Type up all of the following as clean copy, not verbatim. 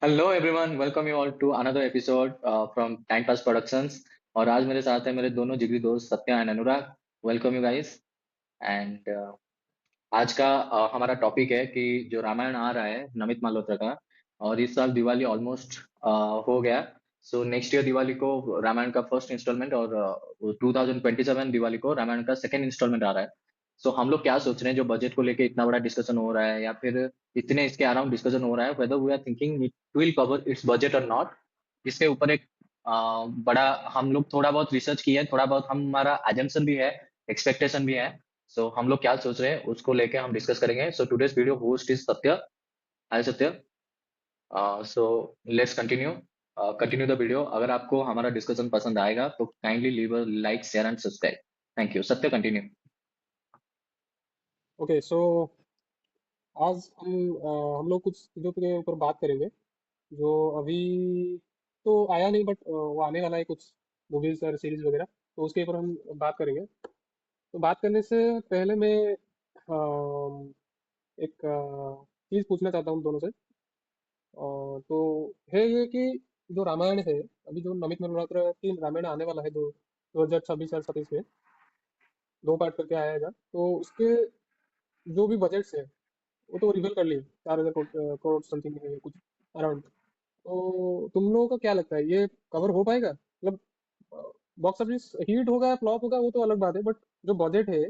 Hello everyone, welcome you all to another episode from time pass productions. और आज मेरे साथ है मेरे दोनों जिगरी दोस्त Satya and Anurag. Welcome you guys. And आज का हमारा टॉपिक है कि जो रामायण आ रहा है नमित मल्होत्रा का। और इस साल दिवाली ऑलमोस्ट हो गया। सो नेक्स्ट ईयर दिवाली को रामायण का फर्स्ट इंस्टॉलमेंट और 2027 दिवाली को रामायण का सेकेंड इंस्टॉलमेंट आ रहा है। सो हम लोग क्या सोच रहे हैं, जो बजट को लेके इतना बड़ा डिस्कशन हो रहा है या फिर इतने इसके अराउंड डिस्कशन हो रहा है, whether we are thinking it will cover its budget और नॉट। इसके ऊपर एक बड़ा हम लोग थोड़ा बहुत रिसर्च किया है, थोड़ा बहुत हमारा एजम्पशन भी है, एक्सपेक्टेशन भी है। सो हम लोग क्या सोच रहे हैं उसको लेके हम डिस्कस करेंगे। So today's video host is सत्य। हाय सत्य। So let's continue continue the video. अगर आपको हमारा डिस्कशन पसंद आएगा तो kindly leave a like, share and subscribe. Thank you सत्य, कंटिन्यू। ओके सो आज हम लोग कुछ चीज़ों के ऊपर बात करेंगे जो अभी तो आया नहीं बट वो आने वाला है कुछ मूवीज और सीरीज वगैरह। तो उसके ऊपर हम बात करेंगे। तो बात करने से पहले मैं एक चीज़ पूछना चाहता हूँ दोनों से। तो है ये कि जो रामायण है, अभी जो नमित मल्होत्रा की रामायण आने वाला है 2026 और 27 में, 2 पार्ट करके आएगा। तो उसके जो भी बजट्स है वो तो रिवील कर लिए, 4,000 करोड़ समथिंग है कुछ अराउंड। तो तुम लोगों को क्या लगता है ये कवर हो पाएगा? मतलब बॉक्स ऑफिस हिट होगा फ्लॉप होगा वो तो अलग बात है, बट जो बजट है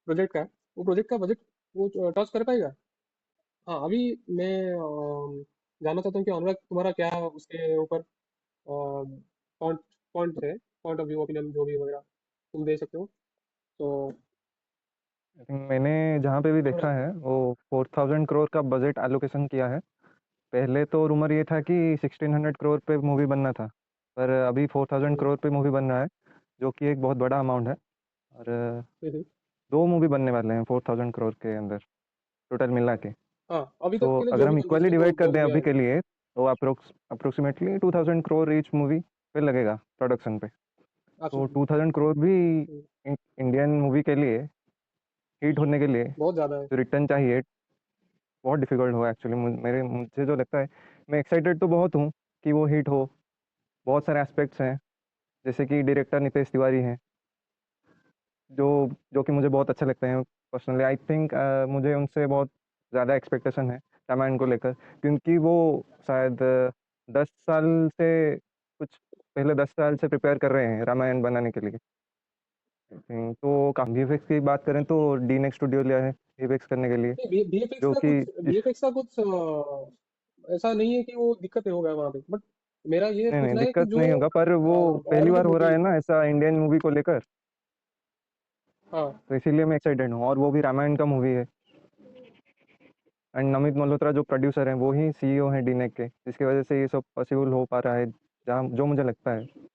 प्रोजेक्ट का, वो प्रोजेक्ट का बजट वो टच कर पाएगा? हाँ, अभी मैं जानना चाहता हूँ कि अनुराग तुम्हारा क्या उसके ऊपर पॉइंट पॉइंट है, पॉइंट ऑफ व्यू, ओपिनियन जो भी वगैरह तुम दे सकते हो। तो आई थिंक मैंने जहाँ पे भी देखा अनुराग। है वो 4000 करोड़ का बजट एलोकेशन किया है। पहले तो रूमर ये था कि 1600 करोड़ पे मूवी बनना था, पर अभी 4000 हम्म, करोड़ पे मूवी बनना है, जो कि एक बहुत बड़ा अमाउंट है। और हम्म, दो मूवी बनने वाले हैं 4000 करोड़ के अंदर, टोटल मिला के। हाँ, अभी तो तक के लिए जो अगर भी हम इक्वली कंफर्म है दो डिवाइड कर दो दें मूवी अभी के आएंगे। लिए, तो अप्रोक्सीमेटली 2000 करोड़ ईच मूवी पे लगेगा प्रोडक्शन पे। तो एब्सोल्युटली। 2000 करोड़ भी इंडियन मूवी के लिए हिट होने के लिए बहुत ज्यादा है। जो रिटर्न चाहिए, बहुत डिफिकल्ट हो एक्चुअली। मुझे जो लगता है, मैं एक्साइटेड तो बहुत हूँ कि वो हिट हो। बहुत सारे एस्पेक्ट्स हैं, जैसे कि डायरेक्टर नितेश तिवारी हैं, जो जो कि मुझे बहुत अच्छे लगते हैं पर्सनली। आई थिंक मुझे उनसे बहुत ज़्यादा एक्सपेक्टेशन है रामायण को लेकर, क्योंकि वो शायद 10 साल से कुछ पहले 10 साल से प्रिपेयर कर रहे हैं रामायण बनाने के लिए। तो वीएफएक्स की बात करें तो डी नेक्स्ट स्टूडियो लिया है वीएफएक्स करने के लिए, नहीं, बीएफएक्स जो का कि कुछ बीएफएक्स का कुछ ऐसा नहीं है कि वो दिक्कत होगा वहां पे, बट मेरा ये नहीं नहीं, पूछना है कि दिक्कत जो नहीं होगा, पर वो पहली और जो बार हो रहा मूवी। है ना ऐसा इंडियन मूवी को लेकर। हाँ। तो इसीलिए मैं एक्साइटेड हूँ, और वो भी रामायण का मूवी है। एंड नमित मल्होत्रा जो प्रोड्यूसर हैं वो ही सीईओ हैं डीनेक के, जिसकी वजह से ये सब पॉसिबल हो पा रहा है, जहाँ जो मुझे लगता है।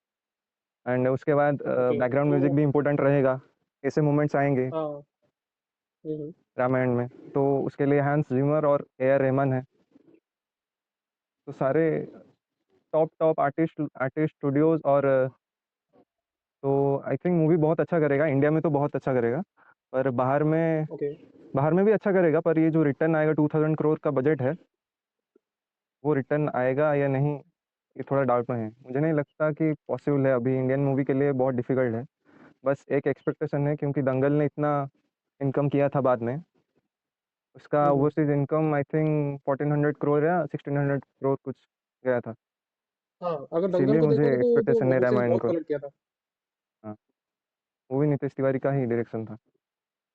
एंड उसके बाद ओके बैकग्राउंड तो म्यूजिक भी इम्पोर्टेंट रहेगा। ऐसे मोमेंट्स आएंगे हाँ। हम्म, रामायण में, तो उसके लिए हैंस जिमर और ए आर रहमान है। तो सारे top top artist artist studios. और तो आई थिंक मूवी बहुत अच्छा करेगा, इंडिया में तो बहुत अच्छा करेगा, पर ओके। बाहर में भी अच्छा करेगा। पर ये जो रिटर्न आएगा 2000 करोड़ का बजट है, वो रिटर्न आएगा या नहीं, ये थोड़ा डाउट में है। मुझे नहीं लगता कि पॉसिबल है, अभी इंडियन मूवी के लिए बहुत डिफिकल्ट है। बस एक एक्सपेक्टेशन है, क्योंकि दंगल ने इतना इनकम किया था बाद में, उसका hmm, overseas income I think 1400 crore या 1600 करोड़ कुछ गया था। हाँ, अगर दंगल इसीलिए को मुझे देखोगे तो वो तो एक्सपेक्टेशन है ओवरसीज रामायण बहुत को। कलेक्ट किया था। हाँ, वो भी नीतीश तिवारी का ही डायरेक्शन था।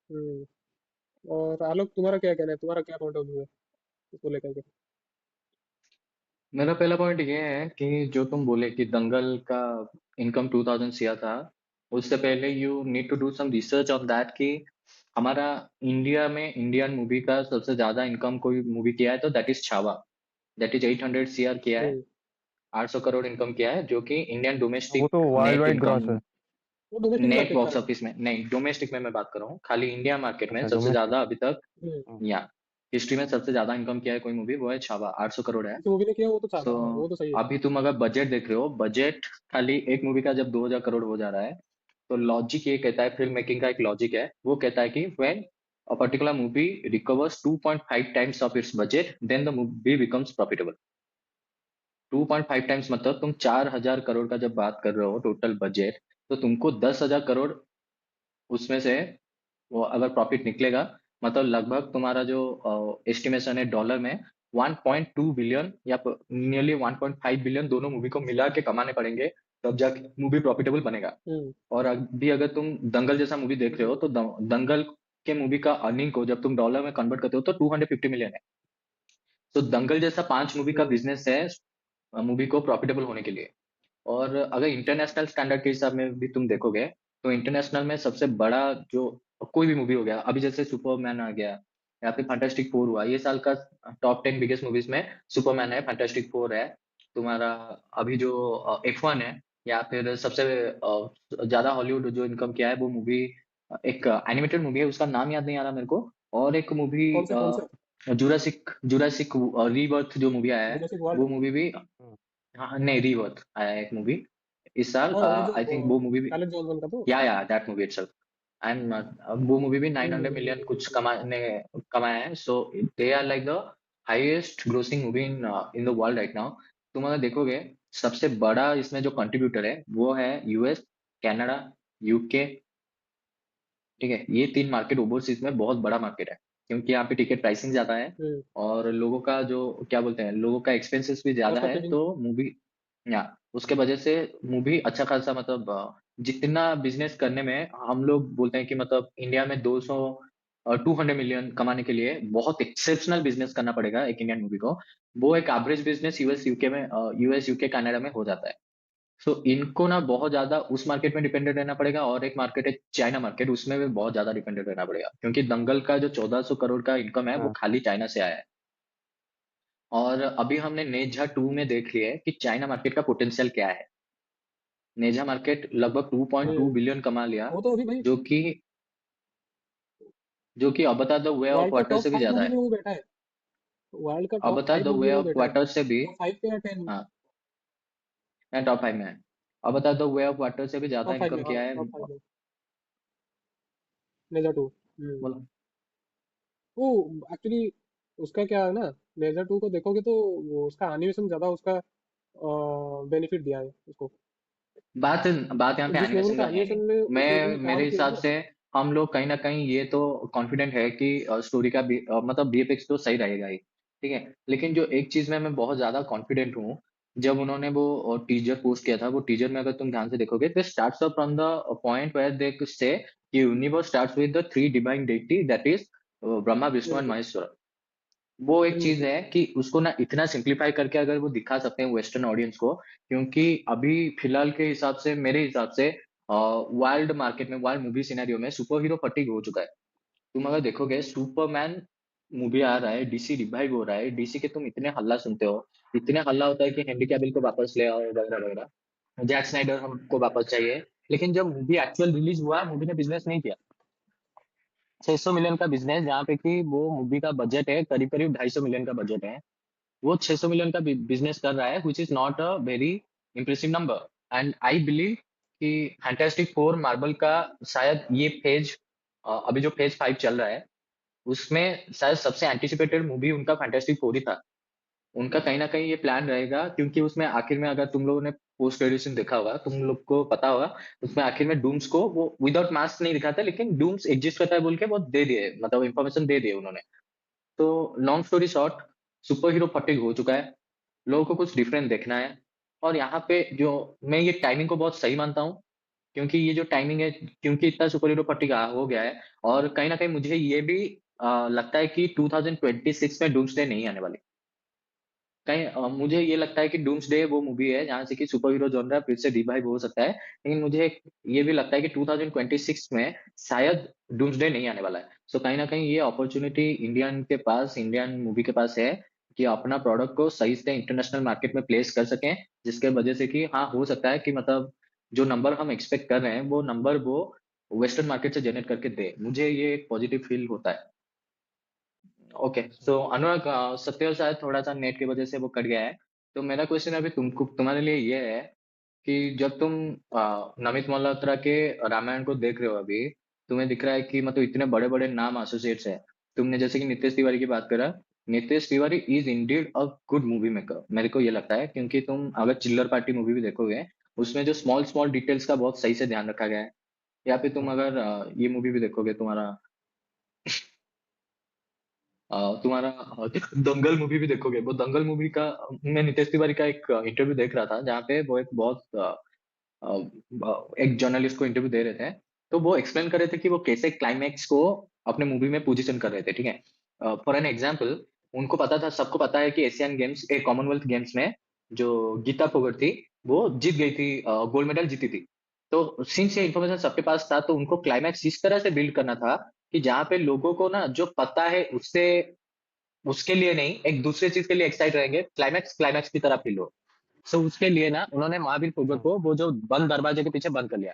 हम्म। और आलोक, तुम्हारा क्या कहना है, तुम्हारा क्या पॉइंट ऑफ व्यू है इसको लेकर के? मेरा पहला पॉइंट ये है कि जो तुम बोले कि दंगल का इनकम 2000 सिया था, उससे पहले you need to do some research on that कि हमारा इंडिया में इंडियन मूवी का सबसे ज्यादा इनकम कोई मूवी किया है तो that is Chhaava. That is 800 CR किया है। हम्म। 800 करोड़ इनकम किया है, जो कि इंडियन वो डोमेस्टिक तो world net wide income, gross है। वो डोमेस्टिक नेट मार्केट था बॉक्स ना। ऑफिस में नहीं, डोमेस्टिक में मैं बात कर रहा हूँ। खाली इंडिया मार्केट में अच्छा, सबसे डोमेस्टिक। ज्यादा अभी तक हम्म। या हिस्ट्री में सबसे ज्यादा इनकम किया है कोई मूवी, वो है छावा, 800 करोड़ है। जिस मूवी ने किया वो तो सो चाहता, हाँ वो तो सही है। अभी तुम अगर बजट देख रहे हो, बजट खाली एक मूवी का जब 2000 करोड़ हो जा रहा है, तो लॉजिक ये कहता है, फिल्म मेकिंग का एक लॉजिक है, वो कहता है कि when a particular movie recovers 2.5 times of its budget then the movie becomes profitable. 2.5 times मतलब तुम 4,000 करोड़ का जब बात कर रहे हो टोटल बजट, तो तुमको 10,000 करोड़ उसमें से वो अगर प्रॉफिट निकलेगा, मतलब लगभग तुम्हारा जो एस्टिमेशन है डॉलर में 1.2 बिलियन या नियरली 1.5 बिलियन दोनों मूवी को मिला के कमाने पड़ेंगे, तब जाके मूवी प्रॉफिटेबल बनेगा। हम्म और अभी अगर तुम दंगल जैसा मूवी देख रहे हो, तो दंगल के मूवी का अर्निंग को जब तुम डॉलर में कन्वर्ट करते हो तो 250 मिलियन है। तो दंगल जैसा 5 मूवी का हम्म बिजनेस है मूवी को प्रॉफिटेबल होने के लिए। और अगर इंटरनेशनल स्टैंडर्ड के हिसाब में भी तुम देखोगे, तो इंटरनेशनल में सबसे बड़ा जो कोई भी मूवी हो गया, अभी जैसे सुपरमैन आ गया या फिर फैंटास्टिक फोर हुआ, ये साल का टॉप 10 बिगेस्ट मूवीज में सुपरमैन है, फैंटास्टिक फोर है तुम्हारा। अभी जो F1 है, या फिर सबसे ज्यादा हॉलीवुड जो इनकम किया है वो मूवी, एक एनिमेटेड मूवी है, उसका नाम याद नहीं आ रहा मेरे को। और एक मूवी कौन से जुरासिक जुरासिक रीबर्थ जो मूवी आया है, जुरासिक वर्ल्ड। वो मूवी भी, हम्म, हाँ नहीं, रीबर्थ आया है एक मूवी इस साल, हाँ वो जो आई थिंक वो मूवी भी, एलेक्स जॉनसन का तो। या दैट मूवी इटसेल्फ। एंड वो मूवी भी 900 मिलियन कुछ हम्म। कमाया है। So they are like the highest grossing movie in in the world right now. तुम अगर देखोगे, सबसे बड़ा इसमें जो कंट्रीब्यूटर है वो है यूएस, कनाडा, यूके। ठीक है, ये 3 मार्केट ओवरसीज में बहुत बड़ा मार्केट है, क्योंकि यहाँ पे टिकट प्राइसिंग ज्यादा है, हम्म और लोगों का जो क्या बोलते हैं, लोगों का एक्सपेंसेस भी ज्यादा कॉस्ट ऑफ है, लिविंग। तो मूवी, या उसके वजह से मूवी अच्छा खासा, मतलब जितना बिजनेस करने में हम लोग बोलते हैं कि मतलब इंडिया में 200 और 200 मिलियन कमाने के लिए बहुत एक्सेप्शनल बिजनेस करना पड़ेगा एक इंडियन मूवी को, वो एक average business US UK Canada में हो जाता है। सो इनको ना बहुत ज्यादा उस मार्केट में डिपेंडेंट रहना पड़ेगा, और एक मार्केट है चाइना मार्केट, उसमें भी बहुत ज्यादा डिपेंडेंट रहना पड़ेगा, क्योंकि दंगल का जो 1400 करोड़ का इनकम है वो हाँ खाली चाइना से आया है। और अभी हमने नेझा 2 में देख लिया है कि चाइना मार्केट का पोटेंशियल क्या है। नेझा मार्केट लगभग 2.2 हम्म बिलियन कमा लिया, वो तो अभी भाई जो कि जो कि अवतार द वे ऑफ वर्ल्ड का वाटर टॉप से भी 5 ज्यादा मूवी है। में वो बैठा है। वर्ल्ड का टॉप अवतार 5 द मूवी वे में वो ऑफ बैठा है। वाटर से भी, टॉप 5 पे या 10। हाँ, टॉप 5 में है। अवतार द वे ऑफ वाटर से भी ज्यादा टॉप 5 में, इनकम हाँ किया है। टॉप 5 में। नेजा 2। बोलो। वो एक्चुअली उसका क्या है ना, नेजा 2 को देखोगे तो वो उसका एनिमेशन ज्यादा उसका बेनिफिट दिया है उसको। बात बात यहाँ पे जिस लेवल एनिमेशन का का है एनिमेशन नहीं। में उस मूवी मैं ने मेरे काम किया हिसाब ना। से हम लोग कहीं ना कहीं ये तो कॉन्फिडेंट है कि स्टोरी का भी मतलब बीएफएक्स तो सही रहेगा ही, ठीक है। लेकिन जो एक चीज में मैं बहुत ज्यादा कॉन्फिडेंट हूँ, जब उन्होंने वो टीजर पोस्ट किया था, वो टीजर में अगर तुम ध्यान से देखोगे, तो starts from the point where they say कि universe starts with the 3 divine deity, that is Brahma Vishnu and बिल्कुल। महेश्वर। वो एक चीज हम्म। है कि उसको ना इतना सिंप्लीफाई करके अगर वो दिखा सकते हैं वेस्टर्न ऑडियंस को, क्योंकि अभी फिलहाल के हिसाब से, मेरे हिसाब से वर्ल्ड मार्केट में, वर्ल्ड मूवी सिनेरियो में सुपर हीरो फटीग हो चुका है। तुम अगर देखोगे, सुपरमैन मूवी आ रहा है, डीसी रिवाइव हो रहा है, डीसी के तुम इतने हल्ला सुनते हो, इतने हल्ला होता है कि हेनरी कैविल को वापस ले आओ वगैरह वगैरह, जैक स्नाइडर हमको वापस चाहिए। लेकिन जब मूवी एक्चुअल रिलीज हुआ, मूवी ने बिजनेस नहीं किया। 600 मिलियन का बिजनेस, जहाँ पे कि वो मूवी का बजट है करीब करीब 250 मिलियन का बजट है, वो 600 मिलियन का बिजनेस कर रहा है, which is not a very impressive number. And I believe कि फैंटास्टिक फोर मार्वल का शायद ये फेज, अभी जो फेज 5 चल रहा है, उसमें शायद सबसे एंटिसिपेटेड मूवी उनका फैंटास्टिक फोर ही था। उनका कहीं ना कहीं ये प्लान रहेगा, क्योंकि उसमें आखिर में, अगर तुम लोगों ने पोस्ट क्रेडिट देखा होगा, तुम लोग को पता होगा, उसमें आखिर में डूम्स को वो विदाउट मास्क नहीं दिखाता, लेकिन डूम्स एग्जिस्ट करता है बोल के वो दे दिए, मतलब इंफॉर्मेशन दे दिए उन्होंने। तो long story short, super hero fatigue हो चुका है, लोगों को कुछ डिफरेंट देखना है। और यहाँ पे जो मैं ये टाइमिंग को बहुत सही मानता हूँ, क्योंकि ये जो टाइमिंग है, क्योंकि इतना सुपर हीरो फटीग हो गया है, और कहीं ना कहीं मुझे ये भी लगता है कि 2026 में डूम्सडे नहीं आने वाली। कहीं मुझे ये लगता है कि डूम्सडे वो मूवी है जहां से कि सुपर हीरो जॉनरा फिर से रिवाइव हो सकता है, लेकिन मुझे ये भी लगता है कि 2026 में शायद डूम्सडे नहीं आने वाला है। सो कहीं ना कहीं ये अपॉर्चुनिटी इंडियन मूवी के पास है, कि अपना प्रोडक्ट को सही से इंटरनेशनल मार्केट में प्लेस कर सकें, जिसके वजह से कि हाँ, हो सकता है कि मतलब जो नंबर हम एक्सपेक्ट कर रहे हैं, वो नंबर वो वेस्टर्न मार्केट से जनरेट करके दे, मुझे ये एक पॉजिटिव फील होता है। ओके, सो अनुराग, सत्य शायद थोड़ा सा नेट की वजह से वो कट गया है। तो मेरा क्वेश्चन अभी तुमको, तुम्हारे लिए ये है कि जब तुम नमित मल्होत्रा के रामायण को देख रहे हो अभी, तुम्हें दिख रहा है कि मतलब इतने बड़े बड़े नाम एसोसिएट्स है। तुमने जैसे कि नितेश तिवारी की बात करा, Nitesh Tiwari is indeed a good movie maker, मेरे को ये लगता है, क्योंकि तुम अगर चिल्लर पार्टी मूवी भी देखोगे, उसमें जो स्मॉल स्मॉल डिटेल्स का बहुत सही से ध्यान रखा गया है। या फिर तुम अगर ये मूवी भी देखोगे, तुम्हारा दंगल मूवी भी देखोगे, वो दंगल मूवी का मैं नितेश तिवारी का एक इंटरव्यू देख रहा था, जहाँ पे वो एक बहुत एक जर्नलिस्ट को इंटरव्यू दे रहे थे। तो वो एक्सप्लेन कर रहे थे कि वो कैसे क्लाइमैक्स को अपने मूवी में पोजीशन कर रहे थे, ठीक है। फॉर एन एग्जाम्पल, उनको पता था, सबको पता है कि एशियन गेम्स, एक कॉमनवेल्थ गेम्स में जो गीता फोगट थी, वो जीत गई थी, गोल्ड मेडल जीती थी। तो सिंस ये इन्फॉर्मेशन सबके पास था, तो उनको क्लाइमैक्स इस तरह से बिल्ड करना था कि जहाँ पे लोगों को ना जो पता है उससे, उसके लिए नहीं, एक दूसरे चीज के लिए एक्साइट रहेंगे, क्लाइमैक्स क्लाइमैक्स की तरह फील हो। सो उसके लिए ना उन्होंने महावीर फोगट को वो जो बंद दरवाजे के पीछे बंद कर लिया,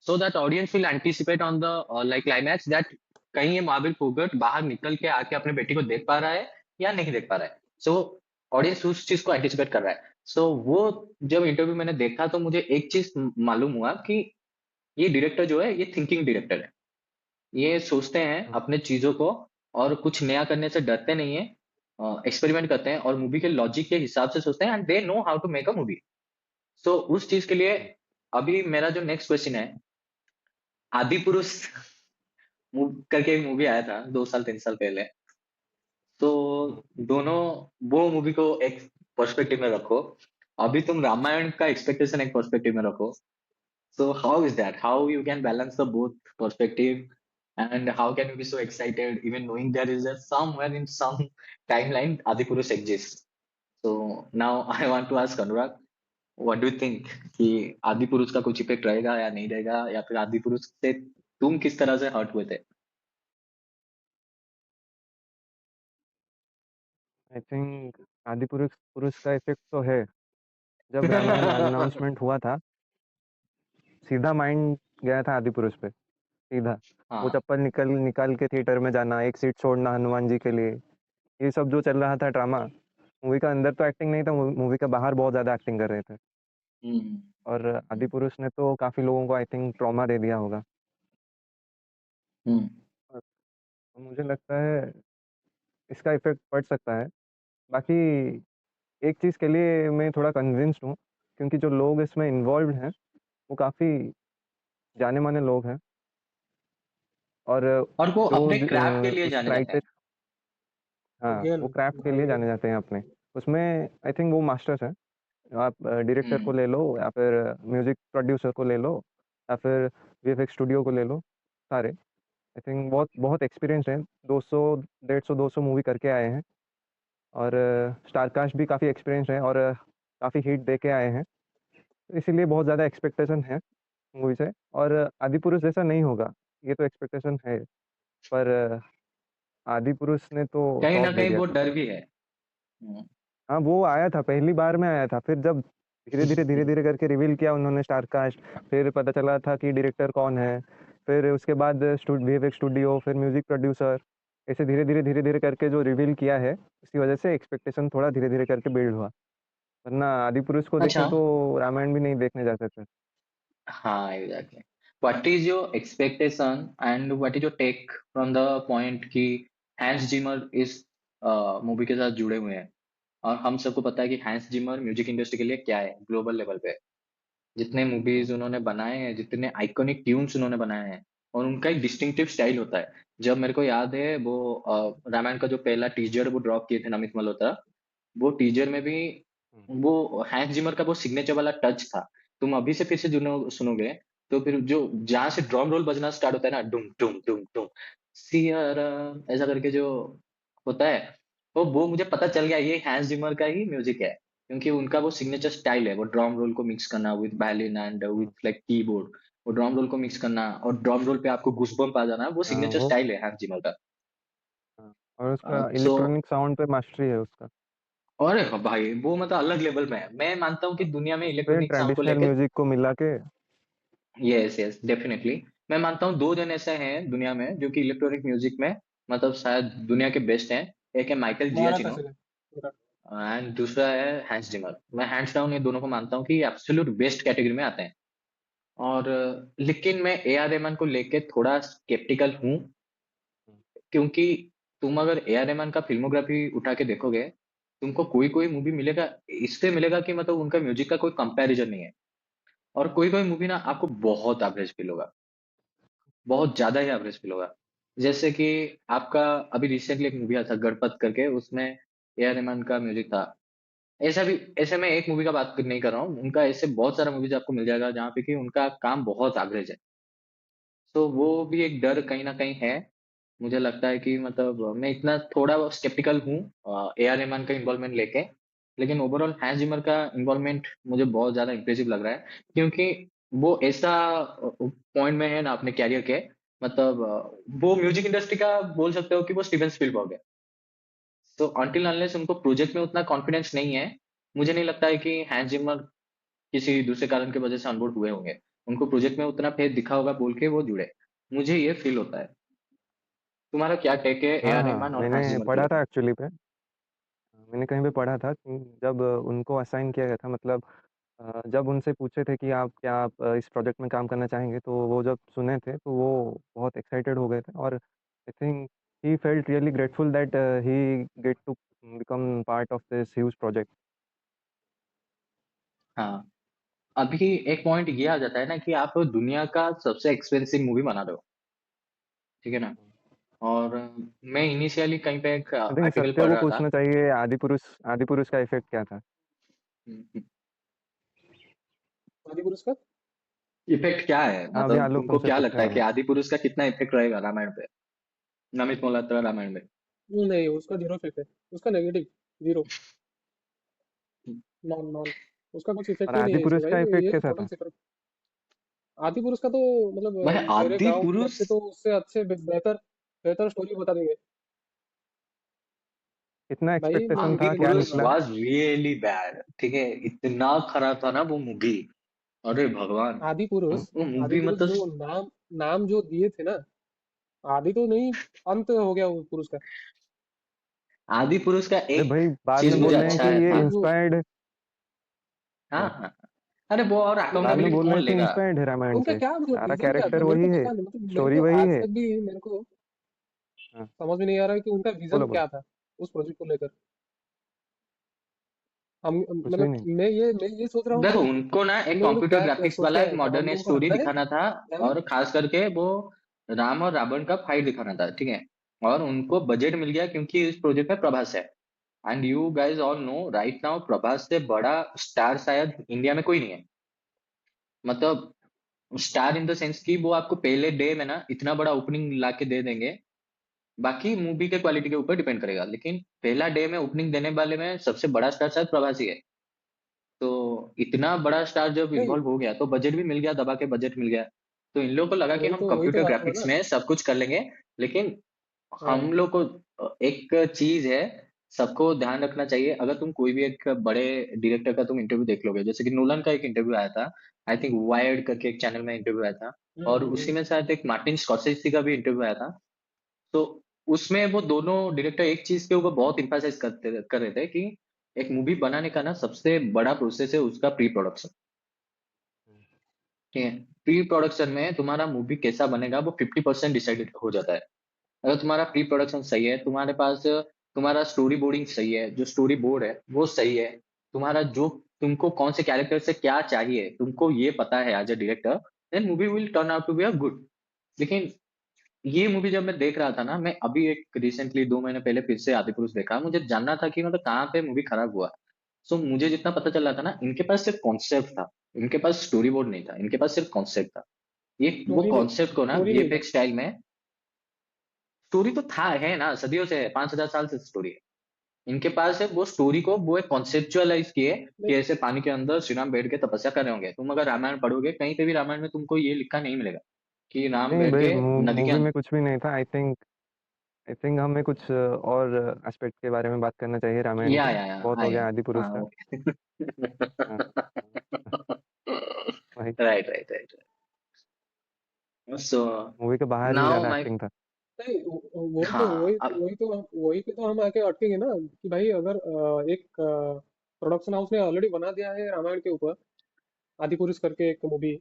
so that audience will anticipate on the like climax, that कहीं ये महावीर फोगट बाहर निकल के आके अपने बेटी को देख पा रहा है या नहीं देख पा रहा है। सो ऑडियंस उस चीज को एंटिसिपेट कर रहा है। सो वो जब इंटरव्यू मैंने देखा, तो मुझे एक चीज मालूम हुआ कि ये डायरेक्टर जो है, ये थिंकिंग डायरेक्टर है। ये सोचते हैं अपने चीजों को, और कुछ नया करने से डरते नहीं है, एक्सपेरिमेंट करते हैं और मूवी के लॉजिक के हिसाब से सोचते हैं, and they know how to make a movie. So उस चीज के लिए अभी मेरा जो नेक्स्ट क्वेश्चन है, आदि पुरुष करके एक मूवी आया था 2 साल 3 साल पहले। तो दोनों, वो मूवी को एक पर्सपेक्टिव में रखो, अभी तुम रामायण का एक्सपेक्टेशन एक पर्सपेक्टिव में रखो। So how is that? How you can balance the both perspective, and how can you be so excited even knowing there is a somewhere in some timeline Adipurush exists? So now I want to ask Anurag, what do you think कि आदिपुरुष का कुछ effect रहेगा या नहीं रहेगा, या फिर आदिपुरुष से तुम किस तरह से हर्ट हुए थे? आई थिंक आदि पुरुष पुरुष का इफेक्ट तो है। जब रामायण अनाउंसमेंट हुआ था, सीधा माइंड गया था आदि पुरुष पे, सीधा। वो हाँ। चप्पल निकल निकाल के थिएटर में जाना, एक सीट छोड़ना हनुमान जी के लिए, ये सब जो चल रहा था ड्रामा, मूवी का अंदर तो एक्टिंग नहीं था, मूवी का बाहर बहुत ज्यादा एक्टिंग कर रहे थे। हम्म। और आदि पुरुष ने तो काफी लोगों को आई थिंक ट्रॉमा दे दिया होगा। हम्म। और मुझे लगता है इसका इफेक्ट पड़ सकता है। बाकी एक चीज के लिए मैं थोड़ा कन्विंस्ड हूँ, क्योंकि जो लोग इसमें इन्वॉल्व हैं वो काफी जाने माने लोग हैं। और और वो जो अपने क्राफ्ट के लिए उस जाने जाते हैं। राइटर, हाँ अगेन वो क्राफ्ट के लिए भाई, जाने जाते हैं अपने, उसमें आई थिंक वो मास्टर्स हैं। आप डायरेक्टर को हम्म। ले लो, या फिर म्यूजिक प्रोड्यूसर को ले लो, या फिर वीएफएक्स स्टूडियो को ले लो, सारे आई थिंक बहुत बहुत एक्सपीरियंस हैं। 200 150 200 मूवी करके आए हैं। और स्टार कास्ट भी काफ़ी एक्सपीरियंस है, और काफ़ी हिट दे के आए हैं। तो इसीलिए बहुत ज़्यादा एक्सपेक्टेशन है मूवी से। और आदि पुरुष जैसा नहीं होगा, ये तो एक्सपेक्टेशन है। पर आदि पुरुष ने तो कहीं ना टॉप दे कहीं दिया वो था। डर भी है। हम्म। हाँ, वो आया था, पहली बार में आया था, फिर जब धीरे धीरे धीरे धीरे करके रिवील किया उन्होंने स्टार कास्ट, फिर पता चला था कि डायरेक्टर कौन है, फिर उसके बाद वीएफएक्स स्टूडियो, फिर म्यूजिक प्रोड्यूसर, ऐसे धीरे धीरे करके जो रिवील किया है, उसकी वजह से एक्सपेक्टेशन थोड़ा धीरे धीरे करके बिल्ड हुआ। वरना आदि पुरुष को अच्छा। देखे तो रामायण भी नहीं देखने जा सकते। हाँ, exactly. What is your expectation and what is your take from the point कि हैंस जिमर इस मूवी के साथ जुड़े हुए हैं, और हम सबको पता है कि हैंस जिमर म्यूजिक इंडस्ट्री के लिए क्या है ग्लोबल लेवल पे। जितने मूवीज उन्होंने बनाए हैं, जितने आइकॉनिक ट्यून्स उन्होंने बनाए हैं, और उनका एक डिस्टिंक्टिव स्टाइल होता है। जब मेरे को याद है, वो रामायण का जो पहला टीजर वो ड्रॉप किए थे नमित मल्होत्रा, वो टीजर में भी वो हैंस जिमर का वो सिग्नेचर वाला टच था। तुम अभी से फिर से सुनोगे, तो फिर जो जहां से ड्रम रोल बजना स्टार्ट होता है ना, डुम डुम डुम डुम, सिया राम, ऐसा करके जो होता है, वो मुझे पता चल गया ये हैंस जिमर का ही म्यूजिक है, क्योंकि उनका वो सिग्नेचर स्टाइल है, वो ड्रम रोल को मिक्स करना with violin and with like keyboard, वो ड्रम रोल को मिक्स करना और ड्रम रोल पे आपको गूसबम्प आ जाना, वो हाँ सिग्नेचर वो, स्टाइल है हैंस जिमर का। हाँ, और उसका सो इलेक्ट्रॉनिक साउंड पे मास्टरी है उसका। और भाई वो मतलब अलग लेवल में है। मैं मानता हूँ कि दुनिया में फिर इलेक्ट्रॉनिक साउंड को ट्रेडिशनल लेके, म्यूजिक को मिला के। यस यस डेफिनेटली, मैं मानता हूँ दो जन ऐसे हैं दुनिया में जो कि इलेक्ट्रॉनिक म्यूजिक में मतलब शायद दुनिया के बेस्ट हैं। एक है माइकल मारा जियाचिनो, कैसे पूरा। एंड दूसरा है हैंस जिमर। मैं हैंड्स डाउन ये दोनों को मानता हूँ कि एब्सोल्यूट बेस्ट कैटेगरी में आते हैं। और लेकिन मैं ए आर रहमान को लेके थोड़ा स्केप्टिकल हूँ, क्योंकि तुम अगर ए आर रहमान का फिल्मोग्राफी उठा के देखोगे, तुमको कोई कोई मूवी मिलेगा, इससे मिलेगा कि मतलब उनका म्यूजिक का कोई कंपैरिजन नहीं है। और कोई कोई मूवी ना आपको बहुत एवरेज फील होगा, बहुत ज्यादा ही एवरेज फील होगा। जैसे कि आपका अभी रिसेंटली एक मूवी आया था गणपत करके, उसमें ए आर रहमान का म्यूजिक था। ऐसा भी, ऐसे मैं एक मूवी का बात नहीं कर रहा हूँ, उनका ऐसे बहुत सारा मूवीज आपको मिल जाएगा जहाँ पे कि उनका काम बहुत एवरेज है। तो वो भी एक डर कहीं ना कहीं है। मुझे लगता है कि मतलब मैं इतना थोड़ा स्केप्टिकल हूँ ए आर रहमान का इन्वॉल्वमेंट लेके। लेकिन ओवरऑल हैंस जिमर का इन्वॉल्वमेंट मुझे बहुत ज्यादा इंप्रेसिव लग रहा है, क्योंकि वो ऐसा पॉइंट में है ना अपने कैरियर के, मतलब वो म्यूजिक इंडस्ट्री का बोल सकते हो कि वो स्टीवन स्पीलबर्ग है। तो अनटिल अनलेस उनको प्रोजेक्ट में उतना कॉन्फिडेंस नहीं है, मुझे नहीं लगता है कि हैंस जिमर किसी दूसरे कारण की वजह से अनबोर्ड हुए होंगे। उनको प्रोजेक्ट में उतना फेथ दिखा होगा बोल के वो जुड़े। मुझे ये फील होता है। तुम्हारा क्या टेक है ए हाँ आर हाँ, रहमान और हैंस मैंने जिमर को पढ़ा लेकर? था एक्चुअली पे। मैंने कहीं पे पढ़ा था कि जब उनको असाइन किया गया था, मतलब जब उनसे पूछे थे कि आप क्या आप इस प्रोजेक्ट में काम करना चाहेंगे, तो वो जब सुने थे तो वो बहुत एक्साइटेड हो गए थे। और I think he felt really grateful that he get to become part of this huge project. हाँ, अभी एक पॉइंट ये आ जाता है ना कि आप दुनिया का सबसे एक्सपेंसिव मूवी बना रहे हो, ठीक है ना? और मैं इनिशियली कहीं पे एक आई थिंक आर्टिकल सत्य पढ़ को रहा था। पूछना चाहिए, आदि पुरुष का इफेक्ट क्या था। आदि पुरुष का इफेक्ट क्या है, हाँ, अभी मतलब आलोक तुमको तुमसे क्या पूछने लगता है कि वाला आदि पुरुष का कितना इफेक्ट रहेगा रामायण पे, नमित मल्होत्रा रामायण में? नहीं, उसका जीरो इफेक्ट है। उसका नेगेटिव, जीरो, नॉन नॉन। उसका कुछ और इफेक्ट ही नहीं आदि है इसमें पुरुष का भाई, इफेक्ट ये कैसा टोटल था। सिर्फ। आदि पुरुष का तो मतलब वह मेरे आदि गांव के पुरुष, बच्चे तो उससे अच्छे बेहतर बेहतर स्टोरी बता देंगे कितना भाई। एक्सपेक्टेशन मूवी आदि था, क्या पुरुष निकला। वाज रियली बैड, ठीक है, इतना खराब था ना वो मूवी। अरे भगवान, आदि पुरुष वो आदि मूवी पुरुष मतलब, जो नाम नाम जो दिए थे ना, आदि तो नहीं, अंत हो गया वो पुरुष का। आदि पुरुष का अरे एक भाई, बाद चीज में मुझे बोल रहे हैं अच्छा कि है ये था। वो इंस्पायर्ड। हाँ हाँ, अरे वो और बाद में अकाउंटेबिलिटी बोल रहे कौन हैं कि लेगा? इंस्पायर्ड है रामायण उनका से, क्या मतलब सारा विजन क्या था, कैरेक्टर मेरे को वही है, पता नहीं, मतलब मेरे स्टोरी को वही आज है। तक भी मेरे को हाँ, समझ में नहीं आ रहा है कि उनका विजन बोलो बोलो। क्या था उस प्रोजेक्ट को लेकर। हम कुछ भी मतलब नहीं। मैं ये सोच रहा हूँ देखो भाई, उनको ना हम एक लोगों ने कंप्यूटर क्या ग्राफिक्स सोच के वाला एक आए थे, हम मॉडर्न लोगों को स्टोरी हंसना है दिखाना था, क्या है? और खास करके वो राम और रावण का फाइट दिखाना था, ठीक है। और उनको बजट मिल गया क्योंकि इस प्रोजेक्ट में प्रभास है। And you guys all know right now Prabhas से बड़ा स्टार शायद इंडिया में कोई नहीं है। मतलब स्टार इन द सेंस कि वो आपको पहले डे में ना इतना बड़ा ओपनिंग ला के दे देंगे। बाकी मूवी के क्वालिटी के ऊपर डिपेंड करेगा, लेकिन पहला डे में ओपनिंग देने वाले में सबसे बड़ा स्टार शायद प्रभास ही है। तो इतना बड़ा स्टार जब नहीं, इन्वॉल्व हो गया तो बजट भी मिल गया, दबा के बजट मिल गया। तो इन लोगों को लगा कि हम वही तो कंप्यूटर बात हुआ ग्राफिक्स ना। में सब कुछ कर लेंगे। लेकिन हाँ, हम लोग को एक चीज है, सबको ध्यान रखना चाहिए। अगर तुम कोई भी एक बड़े डायरेक्टर का तुम इंटरव्यू देख लोगे, जैसे कि नोलन का एक इंटरव्यू आया था, आई थिंक वायर्ड करके एक चैनल में इंटरव्यू आया था, और उसी हम्म। में शायद एक मार्टिन स्कॉर्सेज़ी का भी इंटरव्यू आया था। तो उसमें वो दोनों डायरेक्टर एक चीज के ऊपर बहुत इंफासाइज कर रहे थे कि एक मूवी बनाने का ना सबसे बड़ा प्रोसेस है उसका प्री प्रोडक्शन, ठीक है। प्री प्रोडक्शन में तुम्हारा मूवी कैसा बनेगा वो 50% डिसाइडेड हो जाता है। अगर तुम्हारा प्री प्रोडक्शन सही है, तुम्हारे पास तुम्हारा स्टोरी बोर्डिंग सही है, जो स्टोरी बोर्ड है वो सही है, तुम्हारा जो तुमको कौन से कैरेक्टर से क्या चाहिए तुमको ये पता है as a director, then movie will turn out to be a good. लेकिन ये मूवी जब मैं देख रहा था ना, मैं अभी एक रिसेंटली 2 महीने पहले फिर से आदिपुरुष देखा, मुझे जानना था कि मतलब कहाँ पे मूवी खराब हुआ। सो मुझे जितना पता चल रहा था ना, इनके पास सिर्फ कॉन्सेप्ट था, इनके पास स्टोरी बोर्ड नहीं था, इनके पास सिर्फ कॉन्सेप्ट था। ये वो कॉन्सेप्ट को ना स्टोरी नहीं था। वीएफएक्स स्टाइल में, स्टोरी तो था है ना, सदियों से है, 5,000 साल से स्टोरी है इनके पास है। वो स्टोरी को वो एक कॉन्सेप्चुअलाइज किए नहीं, कि ऐसे पानी के अंदर श्री राम बैठ के तपस्या कर रहे होंगे। तुम अगर रामायण पढ़ोगे कहीं पे भी रामायण में तुमको ये लिखा नहीं मिलेगा कि राम नहीं बैठ भाई, के नदी के मूवी में अंदर। कुछ भी नहीं था। आई थिंक हमें कुछ और एस्पेक्ट के बारे में बात करना चाहिए रामायण के। या बहुत हो हाँ गया यार, आदि पुरुष हाँ का। ओके। हाँ हाँ, वही। Right right right. सो मूवी के बाहर ही नाउ ज्यादा माय, एक्टिंग था। नहीं, वही तो हाँ अब, वही पे तो हम आके अटकेंगे ना कि भाई अगर एक प्रोडक्शन हाउस ने ऑलरेडी बना दिया है रामायण के ऊपर, आदि पुरुष करके एक मूवी,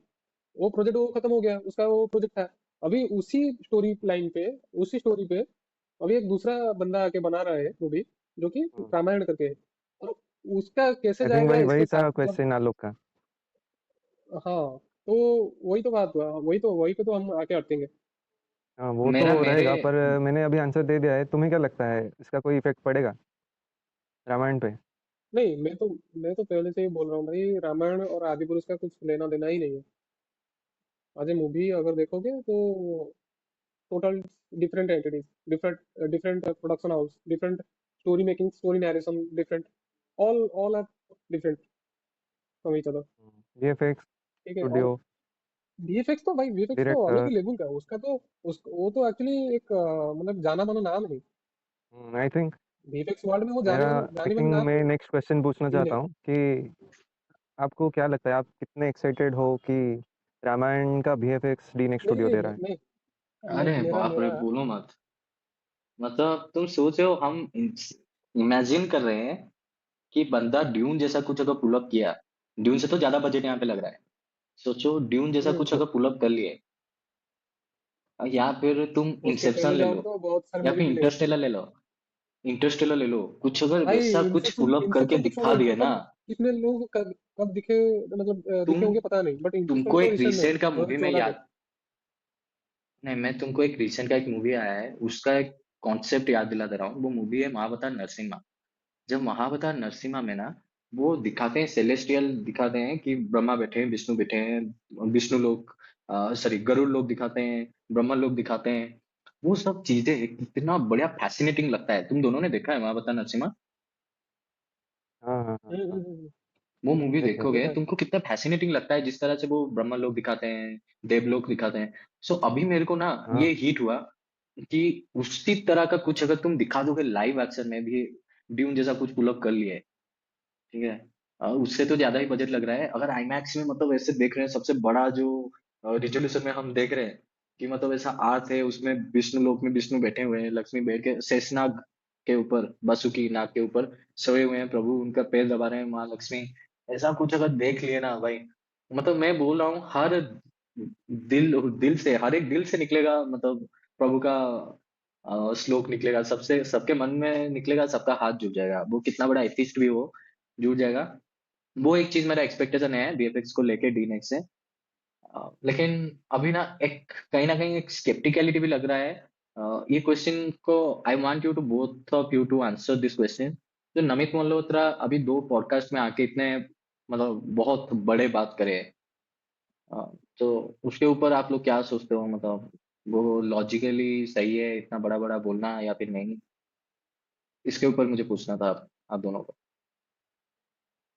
वो प्रोजेक्ट वो खत्म हो गया, उसका वो प्रोजेक्ट था। अभी उसी स्टोरी लाइन पे, उसी स्टोरी पे अभी एक दूसरा बंदा आके बना रहा है मूवी, जो कि रामायण करके है, और उसका कैसे आई थिंक जाएगा वही इसके वही साथ, था मतलब। क्वेश्चन आलोक का। हाँ, तो वही तो बात हुआ, वही पे तो हम आके अटकेंगे। हाँ वो तो मेरा मेरे रहेगा, पर मैंने अभी आंसर दे दिया है। तुम्हें क्या लगता है इसका कोई इफेक्ट पड़ेगा रामायण पे? नहीं, मैं तो पहले से ही बोल रहा हूँ भाई, रामायण और आदि पुरुष का कुछ लेना देना ही नहीं है। आज ये मूवी अगर देखोगे तो total different entities, different different production house, different story making, story narration different, all are different from each other. VFX, ठीक है। और स्टूडियो, वीएफएक्स तो अलग डायरेक्टर। ही लेवल का है उसका, तो वो तो एक्चुअली एक मतलब जाना माना नाम है। आई थिंक वीएफएक्स वर्ल्ड में वो मेरा आई जानी मानी थिंक नाम मैं है। नेक्स्ट क्वेश्चन पूछना टीम चाहता ने। हूँ कि आपको क्या लगता है, आप कितने एक्साइटेड हो कि रामायण का वीएफएक्स डी नेक्स्ट नहीं स्टूडियो नहीं दे रहा नहीं है? नहीं, अरे मेरा बाप रे, मेरा बोलो मत। मतलब तुम सोच रहे हो, हम इमेजिन कर रहे हैं कि बंदा ड्यून जैसा कुछ अगर पुल अप किया, ड्यून से तो ज्यादा बजट यहाँ पे लग रहा है। सोचो ड्यून जैसा कुछ हम्म, अगर पुल अप कर लिए, या फिर तुम उसके इंसेप्शन कहने ले जाओ लो, तो बहुत सारे या मूवी फिर मिले हैं। इंटरस्टेलर ले लो। इंटरस्टेलर ले लो, कुछ अगर भाई वैसा कुछ इंसेप्शन पुल अप करके इंसेप्शन तो दिखा छोड़ो, दिए ना। इंसेप्शन कितने लोग कब दिखे, मतलब दिखे तुम होंगे पता नहीं, बट इंसेप्शन तुमको तो एक रिसेंट में है, रिसेंट का मूवी में 2014 में। याद, नहीं मैं तुमको एक रिसेंट का एक मूवी आया है, उसका एक कॉन्सेप्ट याद दिला दे रहा हूँ। वो मूवी है महावतार नरसिम्हा। जब महावतार नरसिम्हा में ना, वो दिखाते हैं, सेलेस्टियल दिखाते हैं कि ब्रह्मा बैठे हैं, विष्णु बैठे हैं, विष्णु लोग, सॉरी गरुड़ लोग दिखाते हैं, ब्रह्मा लोग दिखाते हैं। वो सब चीजें कितना बढ़िया फैसिनेटिंग लगता है। तुम दोनों ने देखा है महावतार नरसिम्हा? हाँ हाँ हाँ हाँ, वो मूवी देखा है देखोगे देखा है। तुमको कितना फैसिनेटिंग लगता है, जिस तरह से वो ब्रह्मा लोग दिखाते हैं, देवलोक दिखाते हैं। सो अभी मेरे को ना हाँ ये हिट हुआ कि उसी तरह का कुछ अगर तुम दिखा दोगे लाइव एक्शन में भी, ड्यून जैसा कुछ पुल अप कर लिए, ठीक है, उससे तो ज्यादा ही बजट लग रहा है। अगर आईमैक्स में मतलब ऐसे देख रहे हैं, सबसे बड़ा जो रिजोल्यूशन में हम देख रहे हैं, कि मतलब ऐसा आर्ट है, उसमें विष्णु लोक में विष्णु बैठे हुए हैं, लक्ष्मी बैठ के शेषनाग के ऊपर, वासुकी नाग के ऊपर सोए हुए हैं प्रभु, उनका पैर दबा रहे हैं माँ लक्ष्मी। ऐसा कुछ अगर देख लिए ना भाई, मतलब मैं बोल रहा हूँ, हर दिल दिल से, हर एक दिल से निकलेगा, मतलब प्रभु का श्लोक निकलेगा, सबसे सबके मन में निकलेगा, सबका हाथ जुड़ जाएगा, वो कितना बड़ा एथिस्ट भी हो, जुड़ जाएगा। वो एक चीज मेरा एक्सपेक्टेशन है वीएफएक्स को लेके डी नेक्स से। लेकिन अभी ना कहीं एक स्केप्टिकलिटी भी लग रहा है। ये क्वेश्चन को I want you to both of you to answer this question. जो नमित मल्होत्रा अभी 2 पॉडकास्ट में आके इतने मतलब बहुत बड़े बात करे, तो उसके ऊपर आप लोग क्या सोचते हो? मतलब वो लॉजिकली सही है इतना बड़ा बड़ा बोलना, या फिर नहीं? इसके ऊपर मुझे पूछना था आप दोनों को।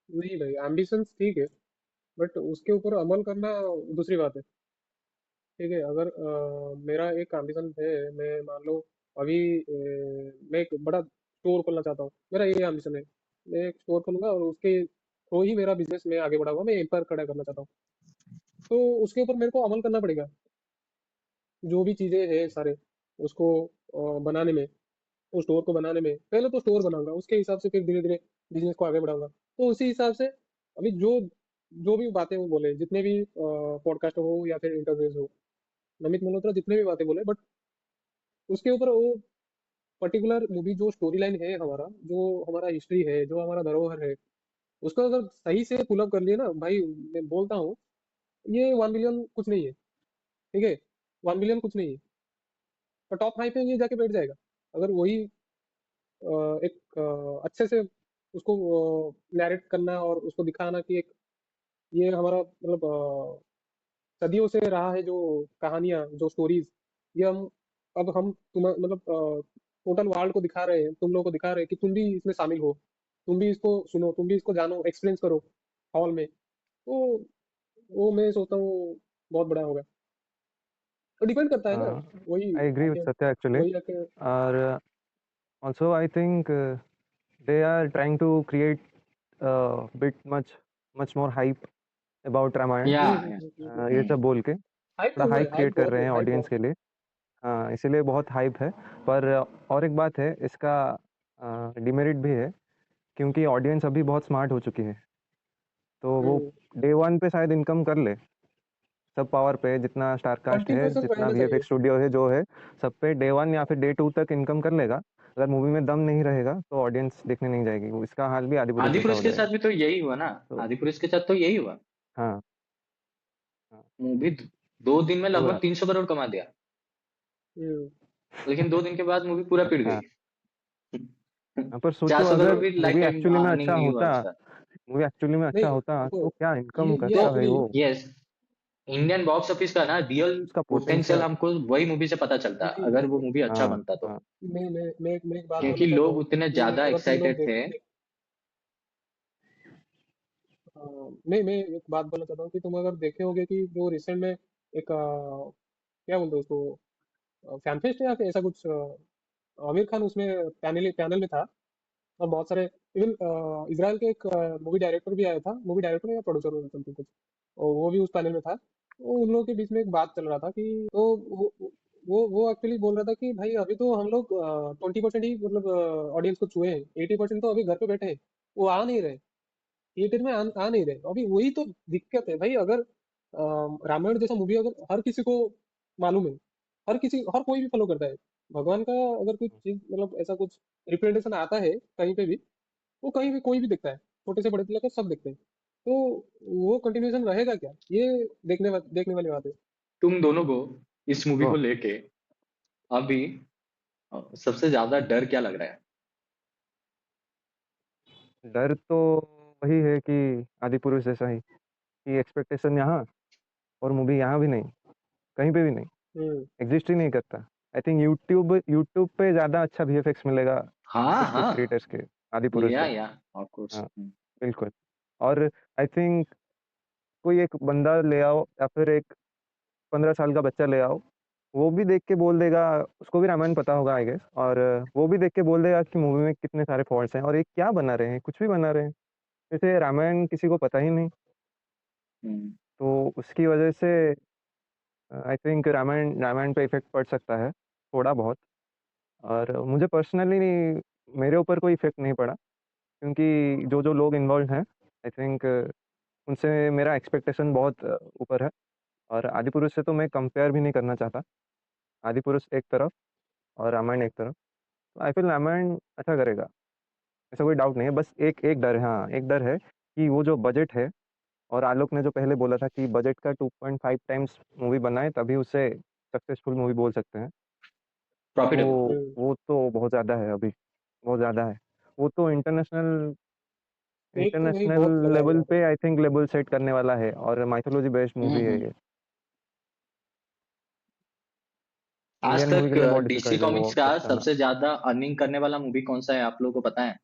नहीं भाई, एम्बिशंस ठीक है, बट उसके ऊपर अमल करना दूसरी बात है। ठीक है, अगर मेरा एक एम्बिशन है, मैं मान लो अभी मैं एक बड़ा स्टोर खोलना चाहता हूँ, मेरा ये एम्बिशन है। मैं एक स्टोर खोलूंगा और उसके थ्रू ही मेरा बिजनेस में आगे बढ़ाऊंगा, मैं एम्पायर खड़ा करना चाहता हूँ। तो उसके ऊपर मेरे को अमल करना पड़ेगा, जो भी चीजें हैं सारे, उसको बनाने में, उस स्टोर को बनाने में पहले तो स्टोर बनाऊंगा, उसके हिसाब से फिर धीरे धीरे बिजनेस को आगे बढ़ाऊंगा। तो उसी हिसाब से अभी जो जो भी बातें वो बोले, जितने भी पॉडकास्ट हो या फिर इंटरव्यूज हो, नमित मल्होत्रा जितने भी बातें बोले, बट उसके ऊपर वो पर्टिकुलर मूवी, जो स्टोरी लाइन है हमारा, जो हमारा हिस्ट्री है, जो हमारा धरोहर है, उसको अगर सही से पुल अप कर लिए ना भाई, मैं बोलता हूँ ये 1 बिलियन कुछ नहीं है। ठीक है, 1 बिलियन कुछ नहीं है, पर टॉप 5 पे ये जाके बैठ जाएगा। अगर वही एक अच्छे से उसको नैरेट करना और उसको दिखाना कि एक ये हमारा मतलब सदियों से रहा है, जो कहानियां, जो स्टोरीज, ये हम तुम मतलब टोटल वर्ल्ड को दिखा रहे हैं, तुम लोगों को दिखा रहे हैं कि तुम भी इसमें शामिल हो, तुम भी इसको सुनो, तुम भी इसको जानो, एक्सपीरियंस करो हॉल में। तो वो मैं सोचता हूँ बहुत बड़ा होगा। तो डिपेंड करता है ना, वही आई एग्री विथ आके सत्या एक्चुअली। वही आके और also I think they are trying to create bit much more hype about Ramayana. या ये सब बोल के हाइप थोड़ा तो हुआ है, हाइप हाइप क्रिएट कर बहुत रहे हुआ हैं है, हाइप ऑडियंस बहुत के लिए। हाँ, इसीलिए बहुत हाइप है। पर और एक बात है इसका, डिमेरिट भी है, क्योंकि ऑडियंस अभी बहुत स्मार्ट हो चुकी है, तो हुआ वो है। डे वन पे शायद इनकम कर ले, सब पावर पे है, जितना स्टारकास्ट है, 20% जितना रहना चाहिए। वीएफएक्स स्टूडियो है, जो है सब पे डे 1 या फिर डे 2 तक इनकम कर लेगा। अगर मूवी में दम नहीं रहेगा तो ऑडियंस देखने नहीं जाएगी। वो इसका हाल भी आदिपुरुष आदि जैसा पुरुष हो के जाएगा। साथ भी तो यही हुआ ना। तो आदि पुरुष के साथ तो यही हुआ। हाँ, हाँ, मूवी 2 दिन में लगभग हुआ। 300 करोड़ कमा दिया, हम्म, लेकिन 2 दिन के बाद मूवी पूरा पिट अच्छा, गई। हाँ, पर चार सोचो सौ करोड़ अगर भी लाइफ मूवी टाइम एक्चुअली में अर्निंग अच्छा नहीं हुआ होता उसका। मूवी एक्चुअली में अच्छा नहीं होता देखो, तो क्या इनकम ये करता भाई तो एक्चुअली, वो। यस, इंडियन बॉक्स ऑफिस का ना रियल उसका पोटेंशियल पोटेंशियल। हमको वही मूवी से पता चलता, नहीं अगर वो देखो, मूवी अच्छा हाँ, बनता तो। हाँ, मैं एक बात क्योंकि बोलना चाहता लोग हूँ उतने कि ज्यादा अगर तुम लोग एक्साइटेड थे। मैं एक बात बोलना चाहता हूँ कि तुम अगर देखे होगे कि जो रिसेंट में एक क्या बोलते हैं उसको, फैन फेस्ट या फिर ऐसा कुछ, आमिर खान उसमें पैनल पैनल में था, और बहुत सारे, इवन इसराइल के एक मूवी डायरेक्टर भी आया था, मूवी डायरेक्टर या प्रोड्यूसर समथिंग कुछ, और वो भी उस पैनल में था। तो उन लोगों के बीच में एक बात चल रहा था कि, तो वो एक्चुअली बोल रहा था कि भाई अभी तो हम लोग 20% ही मतलब ऑडियंस को छुए हैं, 80% तो अभी घर पे बैठे हैं, वो आ नहीं रहे, थिएटर में आ नहीं रहे। अभी वही तो दिक्कत है भाई। अगर रामायण जैसा मूवी अगर हर किसी को मालूम है, हर कोई भी फॉलो करता है, भगवान का अगर कुछ चीज मतलब ऐसा कुछ रिप्रेजेंटेशन आता है कहीं पे भी, वो कहीं भी कोई भी देखता है, छोटे से बड़े से लेकर सब देखते हैं। तो वो कंटिन्यूएशन रहेगा क्या, ये देखने वाली बात है। तुम दोनों को इस मूवी को वो लेके अभी सबसे ज्यादा डर क्या लग रहा है? डर तो वही है कि आदि पुरुष जैसा ही, कि एक्सपेक्टेशन यहाँ और मूवी यहाँ भी नहीं, कहीं पे भी नहीं, हम्म, एग्जिस्ट ही नहीं करता। आई थिंक यूट्यूब पे ज़्यादा अच्छा वीएफएक्स मिलेगा हाँ कुछ कुछ हाँ, क्रिएटर्स के आदि पुरुष से। या ऑफ कोर्स। हाँ, बिल्कुल। और आई थिंक कोई एक बंदा ले आओ या फिर एक 15 साल का बच्चा ले आओ, वो भी देख के बोल देगा, उसको भी रामायण पता होगा आई गेस, और वो भी देख के बोल देगा कि मूवी में कितने सारे फॉल्ट्स हैं और ये क्या बना रहे हैं, कुछ भी बना रहे हैं। जैसे रामायण किसी को पता ही नहीं, तो उसकी वजह से आई थिंक रामायण रामायण पे इफेक्ट पड़ सकता है थोड़ा बहुत। और मुझे पर्सनली मेरे ऊपर कोई इफेक्ट नहीं पड़ा, क्योंकि जो जो लोग इन्वॉल्व हैं आई थिंक उनसे मेरा एक्सपेक्टेशन बहुत ऊपर है। और आदि पुरुष से तो मैं कंपेयर भी नहीं करना चाहता। आदि पुरुष एक तरफ और रामायण एक तरफ, तो आई फील रामायण अच्छा करेगा, ऐसा कोई डाउट नहीं है। बस एक एक डर है, हाँ एक डर है कि वो जो बजट है, और आलोक ने जो पहले बोला था कि बजट का 2.5 टाइम्स मूवी बनाए तभी उसे सक्सेसफुल मूवी बोल सकते हैं, प्रॉफिटेबल। हम्म, वो तो बहुत ज़्यादा है अभी, बहुत ज़्यादा है। वो तो इंटरनेशनल एक तो भाई इंटरनेशनल बहुत ज्यादा है लेवल यार। पे आई थिंक लेवल सेट करने वाला है, और माइथोलॉजी बेस्ड मूवी है हम्म। ये। आज इंडियन मूवी तक के लिए बहुत डीसी डिफिकल्ट है वो कॉमिक्स का सेट करना। सबसे ज्यादा अर्निंग करने वाला मूवी कौन सा है, आप लोगों को पता है?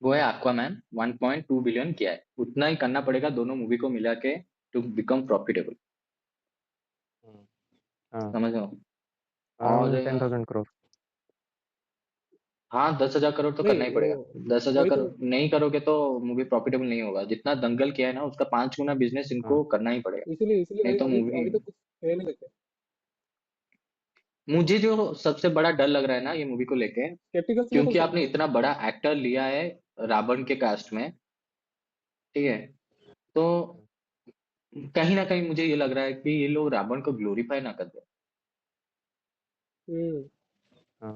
वो है aquaman। 1.2 बिलियन किया है, उतना ही करना पड़ेगा दोनों मूवी को मिला के टू बिकम प्रॉफिटेबल। हम्म, हाँ, समझ रहे हो? और अराउंड 10,000 करोड़। हाँ, 10,000 करोड़ तो करना नहीं ही वो, पड़ेगा। दस हजार वही तो, करोड़ नहीं करोगे तो मूवी प्रॉफिटेबल नहीं होगा। जितना दंगल किया है ना, उसका 5 गुना बिजनेस हाँ, इनको करना ही पड़ेगा। इसीलिए नहीं भाई तो अभी मूवी, अभी तो कुछ कह नहीं सकते। मुझे जो सबसे बड़ा डर लग रहा है ना ये मूवी को लेके, स्केप्टिकल्स में तो क्योंकि सब आपने इतना बड़ा एक्टर लिया है रावण के कास्ट में, ठीक है, तो कहीं ना कहीं मुझे ये लग रहा है कि ये लोग रावण को ग्लोरीफाई ना कर दे। हम्म, हाँ,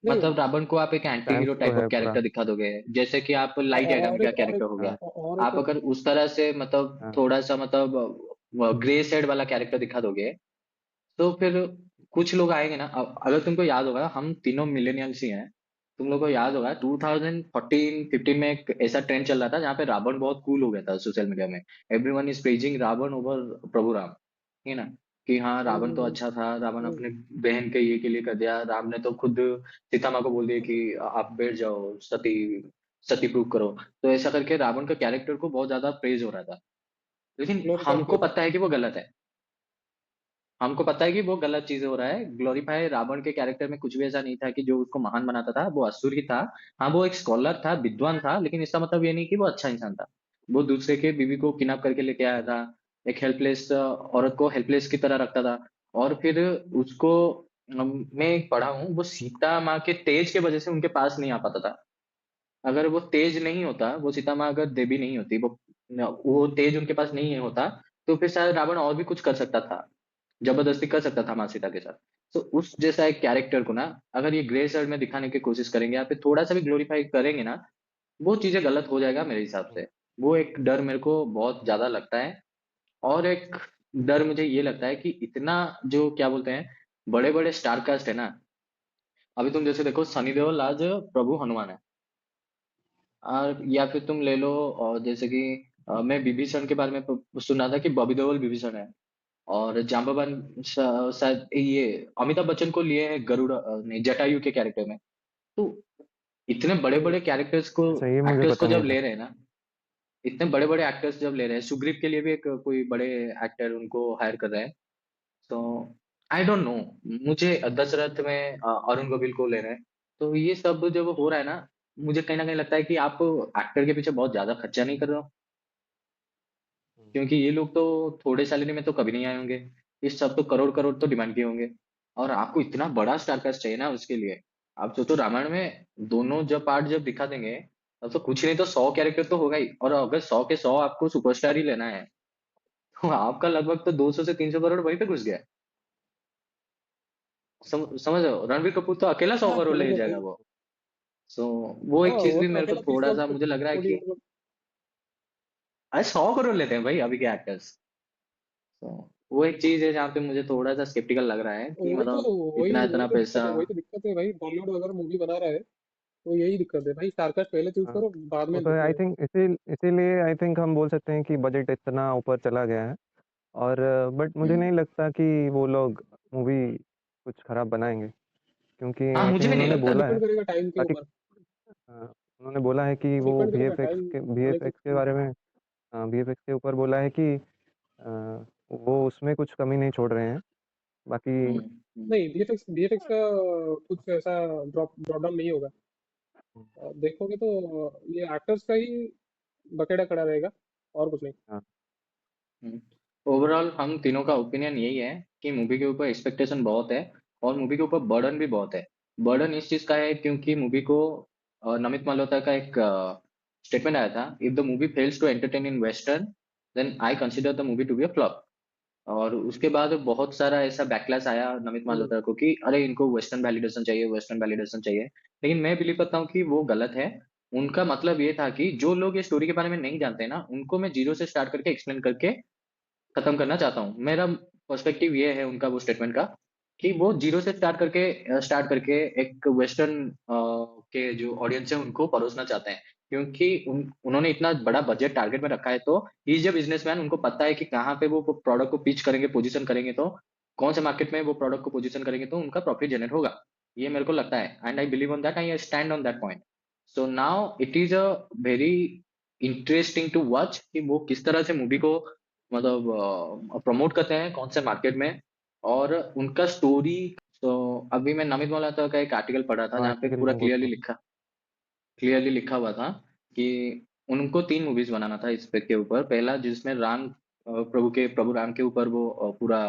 नहीं, मतलब रावण को आप एक एंटी हीरो चांस तो टाइप ऑफ है पूरा। कैरेक्टर दिखा दोगे, जैसे कि आप लाइट यागम का और कैरेक्टर एक हो गया। हाँ, और एक आप अगर उस तरह से मतलब हाँ, थोड़ा सा मतलब ग्रे शेड वाला कैरेक्टर दिखा दोगे, तो फिर कुछ लोग आएंगे ना। अगर तुमको याद होगा, हम तीनों मिलेनियल्स ही हैं। तुम लोग को याद होगा 2014-15 में एक ऐसा ट्रेंड चल रहा था जहाँ पे रावण बहुत कूल हो गया था सोशल मीडिया में। Everyone is praising Ravan over प्रभु राम, ठीक है ना? कि हाँ, रावण तो अच्छा था, रावण हम्म, अपने बहन के ये के लिए कर दिया। राम ने तो खुद सीता माँ को बोल दिया कि आप बैठ जाओ, सती सती प्रूव करो। तो ऐसा करके रावण का कैरेक्टर को बहुत ज्यादा प्रेज हो रहा था, लेकिन ग्लोरीफाइड हमको किया था। पता है कि वो गलत है। हमको पता है कि वो गलत चीज हो रहा है। ग्लोरीफाई रावण के कैरेक्टर में कुछ भी ऐसा नहीं था कि जो उसको महान बनाता था। वो असुर ही था। हाँ, वो एक स्कॉलर था, विद्वान था, लेकिन इसका मतलब ये नहीं कि वो अच्छा इंसान था। वो दूसरे के बीवी को किडनैप करके लेके आया था। एक हेल्पलेस औरत को हेल्पलेस की तरह रखता था। और फिर उसको मैं पढ़ा हूँ, वो सीता माँ के तेज के वजह से उनके पास नहीं आ पाता था। अगर वो तेज नहीं होता, वो सीता माँ अगर देवी नहीं होती, वो तेज उनके पास नहीं होता, तो फिर शायद रावण और भी कुछ कर सकता था, जबरदस्ती कर सकता था माँ सीता के साथ। तो उस जैसा एक कैरेक्टर को ना, अगर ये ग्रे शर्ट में दिखाने की कोशिश करेंगे या फिर थोड़ा सा भी ग्लोरीफाई करेंगे ना, वो चीजें गलत हो जाएगा मेरे हिसाब से। वो एक डर मेरे को बहुत ज्यादा लगता है। और एक डर मुझे ये लगता है कि इतना जो क्या बोलते हैं, बड़े बड़े स्टार कास्ट है ना। अभी तुम जैसे देखो, सनी देओल आज प्रभु हनुमान है। और या फिर तुम ले लो, और जैसे कि मैं विभीषण के बारे में सुना था कि बॉबी देओल विभीषण है। और जाम्बावान शायद ये अमिताभ बच्चन को लिए है गरुड़, नहीं, जटायु के कैरेक्टर में। तो इतने बड़े हम्म। बड़े कैरेक्टर्स को, अच्छा, ये मुझे एक्टर्स को पता नहीं जब था। ले रहे हैं ना, इतने बड़े बड़े एक्टर्स जब ले रहे हैं, सुग्रीव के लिए भी एक कोई बड़े एक्टर उनको हायर कर रहे हैं। तो आई डोंट नो, मुझे दशरथ में अरुण गोविल को ले रहे हैं। तो ये सब जब हो रहा है ना, मुझे कहीं ना कहीं लगता है कि आप एक्टर के पीछे बहुत ज्यादा खर्चा नहीं कर रहे हो। क्योंकि ये लोग तो थोड़े सैलरी में तो कभी नहीं आए होंगे। इस सब तो करोड़ करोड़ तो डिमांड किए होंगे। और आपको इतना बड़ा स्टार कास्ट चाहिए ना उसके लिए। आप सोचो, रामायण में दोनों जब पार्ट जब दिखा देंगे, तब तो कुछ नहीं तो 100 कैरेक्टर तो होगा ही। और अगर 100 के 100 आपको सुपरस्टार ही लेना है, तो आपका लगभग तो 200 से 300 करोड़ वहीं पे घुस गया है। समझ रहे हो, रणबीर कपूर तो अकेला सौ हाँ, करोड़ समझ ले गया जाएगा समझ वो। सो वो हाँ, एक चीज वो भी तो मेरे को अकेला थोड़ा सा 30 करोड़ मुझे लग रहा है कोटी कि मतलब। अरे 100 करोड़ लेते हैं भाई अभी के एक्टर्स। तो वो एक चीज है जहाँ पे मुझे थोड़ा सा स्केप्टिकल लग रहा है कि वही तो मतलब वही इतना वही इतना तो दिक्कत पैसा। है, वही तो दिक्कत है भाई। बॉलीवुड अगर मूवी बना रहा है तो यही दिक्कत है भाई, स्टारकास्ट पहले चूज हाँ, करो, बाद वो में तो है। आई देखो। थिंक इसीलिए आई थिंक हम बोल सकते हैं कि बजट इतना ऊपर चला गया है। और बट मुझे हम्म। नहीं लगता कि वो लोग मूवी कुछ खराब बनाएंगे, क्योंकि हाँ, आई मुझे थिंक भी नहीं उन्होंने लगता। बोला है। डिपेंड करेगा टाइम के बाकी ऊपर। उन्होंने बोला है कि वो डिपेंड करेगा वीएफएक्स टाइम के आने के वीएफएक्स के बारे में, वीएफएक्स के ऊपर बोला है कि वो उसमें कुछ कमी नहीं छोड़ रहे हैं। बाकी हम्म। हम्म। नहीं, वीएफएक्स का कुछ ऐसा ड्रॉप डाउन नहीं होगा। देखोगे तो ये एक्टर्स का ही बकेड़ा खड़ा रहेगा, और कुछ नहीं। हाँ, ओवरऑल हम तीनों का ओपिनियन यही है कि मूवी के ऊपर एक्सपेक्टेशन बहुत है, और मूवी के ऊपर बर्डन भी बहुत है। बर्डन इस चीज का है क्योंकि मूवी को नमित मल्होत्रा का एक स्टेटमेंट आया था, if the movie fails to entertain in western, then I consider the movie to be a flop. और उसके बाद बहुत सारा ऐसा बैकलैश आया नमित हम्म। मल्होत्रा को कि अरे इनको वेस्टर्न वैलिडेशन चाहिए, वेस्टर्न वैलिडेशन चाहिए। लेकिन मैं बिलीव करता हूँ कि वो गलत है। उनका मतलब ये था कि जो लोग ये स्टोरी के बारे में नहीं जानते ना, उनको मैं जीरो से स्टार्ट करके एक्सप्लेन करके खत्म करना चाहता हूँ। मेरा पर्सपेक्टिव ये है उनका वो स्टेटमेंट का, कि वो जीरो से स्टार्ट करके एक वेस्टर्न के जो ऑडियंस है उनको परोसना चाहते हैं। क्योंकि उन्होंने इतना बड़ा बजट टारगेट में रखा है, तो ही इज अ बिजनेसमैन, उनको पता है कि कहाँ पे वो प्रोडक्ट को पिच करेंगे, पोजीशन करेंगे, तो कौन से मार्केट में वो प्रोडक्ट को पोजीशन करेंगे तो उनका प्रॉफिट जनरेट होगा। ये मेरे को लगता है, and I believe on that, I stand on that point. So now it is a very interesting to watch कि वो किस तरह से मूवी को मतलब प्रमोट करते हैं कौन से मार्केट में, और उनका स्टोरी। तो अभी मैं नमित मल्होत्रा का एक आर्टिकल पढ़ा था वो जहाँ पे आर्टिकल पूरा मैं बोलता हूँ। क्लियरली लिखा हुआ था कि उनको 3 मूवीज बनाना था इस पे के ऊपर। पहला जिसमें प्रभु राम के ऊपर वो पूरा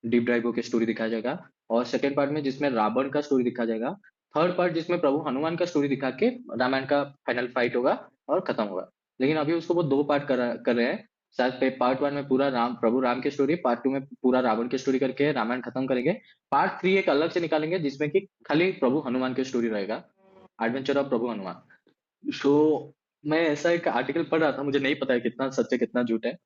डीप डाइव होकर स्टोरी दिखाया जाएगा। और सेकेंड पार्ट में जिसमें रावण का स्टोरी दिखाया जाएगा। थर्ड पार्ट जिसमें प्रभु हनुमान का स्टोरी दिखा के रामायण का फाइनल फाइट होगा और खत्म होगा। लेकिन अभी उसको वो 2 पार्ट कर रहे हैं। शायद पार्ट 1 में पूरा प्रभु राम की स्टोरी, पार्ट 2 में पूरा रावण की स्टोरी करके रामायण खत्म करेंगे। पार्ट 3 एक अलग से निकालेंगे जिसमें कि खाली प्रभु हनुमान की स्टोरी रहेगा, एडवेंचर ऑफ प्रभु हनुमान। सो मैं ऐसा एक आर्टिकल पढ़ रहा था, मुझे नहीं पता है कितना सच है कितना झूठ है।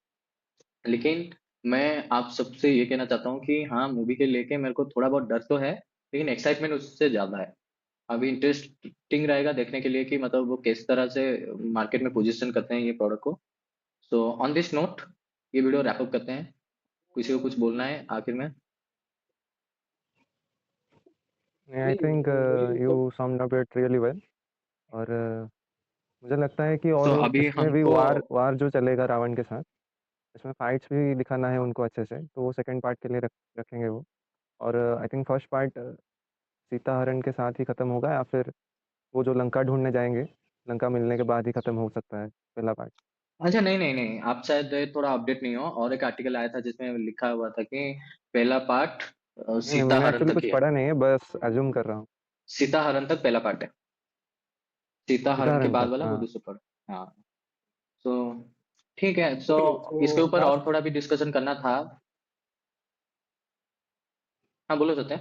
लेकिन मैं आप सबसे ये कहना चाहता हूँ कि हाँ, मूवी के लेके मेरे को थोड़ा बहुत डर तो है, लेकिन एक्साइटमेंट उससे ज्यादा है। अभी इंटरेस्टिंग रहेगा देखने के लिए कि मतलब वो किस तरह से मार्केट में पोजीशन करते हैं ये प्रोडक्ट को। सो ऑन दिस नोट ये वीडियो रैप अप करते हैं। किसी को कुछ बोलना है आखिर में? आई नहीं, थिंक वही यू मतलब। Summed up it really well. और मुझे लगता है कि तो और अभी इसमें भी हमको वार वार जो चलेगा रावण के साथ, इसमें फाइट्स भी दिखाना है उनको अच्छे से, तो वो सेकंड पार्ट के लिए रखेंगे वो। और I think first part Sita हरण के साथ ही खत्म होगा, या फिर वो जो लंका ढूंढने जाएंगे, लंका मिलने के बाद ही खत्म हो सकता है पहला पार्ट। अच्छा, नहीं नहीं नहीं, आप शायद थोड़ा अपडेट नहीं हो। और एक आर्टिकल आया था जिसमें लिखा हुआ था कि पहला पार्ट नहीं नहीं, सीता मैंने हरण एक्चुअली तक कुछ ही है। पढ़ा नहीं है, बस अज्यूम कर रहा हूँ। सीता हरण तक पहला पार्ट है। सीता हरण के सीताहरण बाद तक, वाला वो हाँ। दूसरे पर। हाँ। तो ठीक है, सो ओके इसके तो ऊपर और लास्ट थोड़ा भी डिस्कशन करना था। हाँ बोलो सत्य।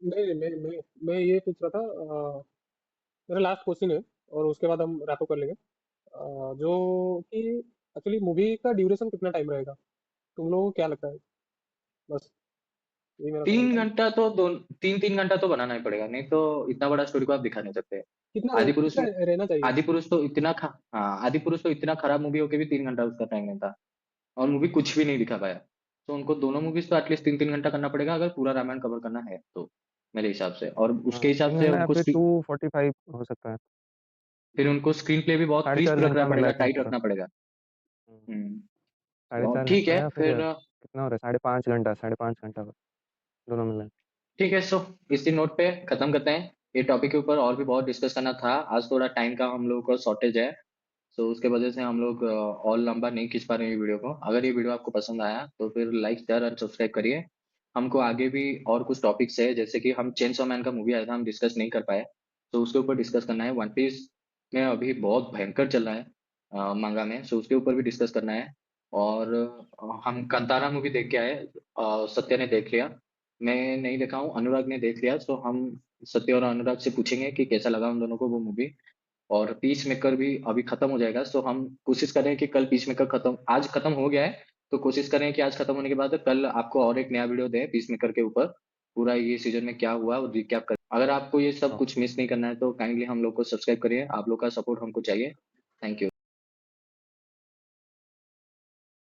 नहीं मैं ये पूछ रहा था मेरा लास्ट क्वेश्चन है और उसके बाद हम रैप अप कर लेंगे। जो कि एक्चुअली मूवी का ड्यूरेशन कितना टाइम रहेगा तुम लोगों को क्या लगता है? बस यही मेरा सवाल तीन था। घंटा तो दो, 3-3 घंटा तो बनाना ही पड़ेगा, नहीं तो इतना बड़ा स्टोरी को आप दिखा नहीं सकते। आदि पुरुष कितना में, रहना चाहिए? आदि पुरुष तो इतना हाँ, आदि पुरुष तो इतना खराब मूवी होके भी 3 घंटा उसका टाइम नहीं था, और मूवी कुछ भी नहीं दिखा पाया। तो उनको दोनों मूवीज तो एटलीस्ट 3-3 घंटा करना पड़ेगा, अगर पूरा रामायण कवर करना है तो, मेरे हिसाब से। और उसके हाँ, हिसाब तीन से घंटा या उनको फिर 2:45 हो सकता है। फिर उनको स्क्रीन प्ले भी बहुत साढ़े चार क्रिस्प रखना घंटा मिल पड़ेगा, जाता है टाइट पूरा। रखना पड़ेगा। हम्म, हम्म। साढ़े तो चार ठीक घंटा है या फिर फिर। कितना हो रहा है, 5.5 घंटा, 5.5 घंटा दोनों मिला। ठीक है, सो इसी नोट पे खत्म करते हैं। ये टॉपिक के ऊपर और भी बहुत डिस्कस करना था, आज थोड़ा टाइम का हम लोगों को शॉर्टेज है। तो उसके वजह से हम लोग और लंबा नहीं खींच पा रहे हैं ये वीडियो को। अगर ये वीडियो आपको पसंद आया तो फिर लाइक शेयर और सब्सक्राइब करिए। हमको आगे भी और कुछ टॉपिक्स है, जैसे कि हम चेनसॉ मैन का मूवी आया था, हम डिस्कस नहीं कर पाए, तो उसके ऊपर डिस्कस करना है। वन पीस में अभी बहुत भयंकर चल रहा है मांगा में, सो उसके ऊपर भी डिस्कस करना है। और हम कंतारा मूवी देख के आए, सत्य ने देख लिया, मैं नहीं देखा हूँ, अनुराग ने देख लिया। तो हम सत्य और अनुराग से पूछेंगे कि कैसा लगा उन दोनों को वो मूवी। और पीस मेकर भी अभी खत्म हो जाएगा, सो हम कोशिश करें कि कल पीस मेकर खत्म, आज खत्म हो गया है, तो कोशिश करें कि आज खत्म होने के बाद कल आपको और एक नया वीडियो दें पीस मेकर के ऊपर, पूरा ये सीजन में क्या हुआ और रिकैप करें। अगर आपको ये सब हाँ। कुछ मिस नहीं करना है तो काइंडली हम लोग को सब्सक्राइब करिए, आप लोग का सपोर्ट हमको चाहिए। Thank you.